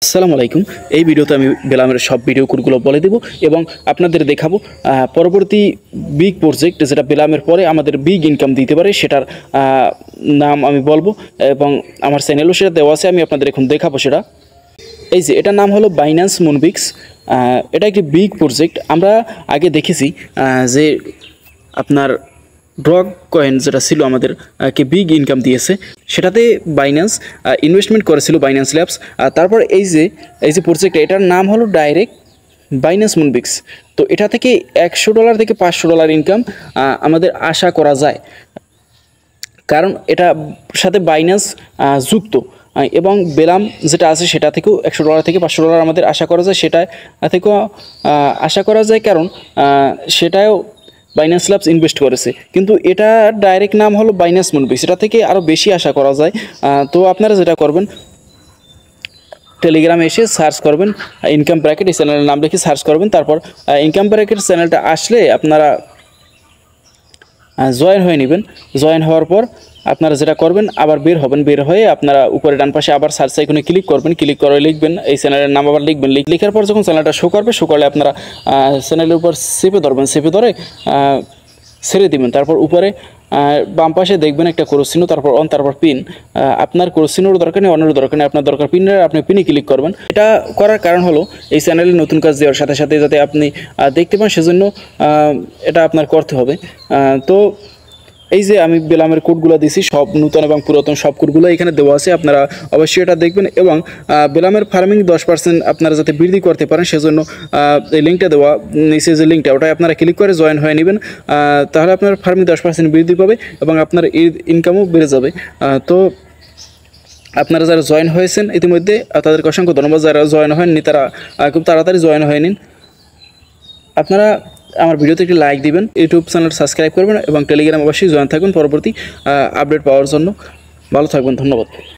আসসালামু আলাইকুম। এই ভিডিওতে আমি বেলামের সব ভিডিও কোডগুলো বলে দেব এবং আপনাদের দেখাবো পরবর্তী বিগ প্রজেক্ট যেটা বেলামের পরে আমাদের বিগ ইনকাম দিতে পারে সেটার নাম আমি বলবো এবং আমার চ্যানেলও সেটা দেওয়া আছে, আমি আপনাদের এখন দেখাবো সেটা। এই যে এটার নাম হলো বাইন্যান্স মুনবিক্স। এটা একটি বিগ প্রজেক্ট। আমরা আগে দেখেছি যে আপনার ড্রগ কয়েন যেটা ছিল আমাদের কে বিগ ইনকাম দিয়েছে, সেটাতে বাইন্যান্স ইনভেস্টমেন্ট করেছিল বাইন্যান্স ল্যাবস। তারপর এই যে প্রজেক্টটা, এটার নাম হলো ডাইরেক্ট বাইন্যান্স মুনবিক্স। তো এটা থেকে $100 থেকে $500 ইনকাম আমাদের আশা করা যায়, কারণ এটা সাথে বাইন্যান্স যুক্ত। এবং বেলাম যেটা আছে সেটা থেকেও $100 থেকে $500 আমাদের আশা করা যায়, সেটা থেকেও আশা করা যায়, কারণ সেটাও বাইন্যান্স ল্যাবস ইনভেস্ট করেছে। কিন্তু এটা ডাইরেক্ট নাম হলো বাইন্যান্স মুনবিক্স, এটা থেকে আরও বেশি আশা করা যায়। তো আপনারা যেটা করবেন, টেলিগ্রামে এসে সার্চ করবেন ইনকাম ব্র্যাকেট, এই চ্যানেলের নাম লিখে সার্চ করবেন। তারপর ইনকাম ব্র্যাকেট চ্যানেলটা আসলে আপনারা জয়েন হয়ে নেবেন। জয়েন হওয়ার পর আপনারা যেটা করবেন, আবার বের হবেন। বের হয়ে আপনারা উপরে ডান পাশে আবার সার্চ আইকনে ক্লিক করবেন। ক্লিক করে লিখবেন এই চ্যানেলের নাম, আবার লিখবেন। লিখার পর যখন চ্যানেলটা শো করবে, শো করলে আপনারা চ্যানেলের উপর চেপে ধরবেন। চেপে ধরে ছেড়ে দিবেন। তারপর উপরে বাম পাশে দেখবেন একটা ক্রস চিহ্ন, তারপর অন, তারপর পিন। আপনার ক্রস চিহ্নের দরকার নেই, অন্যের দরকার নেই, আপনার দরকার পিনের, আপনি পিনে ক্লিক করবেন। এটা করার কারণ হলো এই চ্যানেলে নতুন কাজ দেওয়ার সাথে সাথে যাতে আপনি দেখতে পান, সেজন্য এটা আপনার করতে হবে। তো এই যে আমি বেলামের কোডগুলো দিছি, সব নতুন এবং পুরাতন সব কোডগুলো এখানে দেওয়া আছে, আপনারা অবশ্যই এটা দেখবেন। এবং বেলামের ফার্মিং 10% আপনারা যাতে বৃদ্ধি করতে পারেন, সেজন্য এই লিঙ্কটা দেওয়া, নিচে যে লিঙ্কটা, ওটাই আপনারা ক্লিক করে জয়েন হয়ে নেবেন। তাহলে আপনার ফার্মিং 10% বৃদ্ধি পাবে এবং আপনার ইনকামও বেড়ে যাবে। তো আপনারা যারা জয়েন হয়েছেন ইতিমধ্যে, তাদেরকে অসংখ্য ধন্যবাদ। যারা জয়েন হয়নি তারা খুব তাড়াতাড়ি জয়েন হয়ে নিন। আপনারা আমার ভিডিওতে একটি লাইক দিবেন, ইউটিউব চ্যানেল সাবস্ক্রাইব করবেন এবং টেলিগ্রাম অবশ্যই জয়েন থাকবেন পরবর্তী আপডেট পাওয়ার জন্য। ভালো থাকবেন, ধন্যবাদ।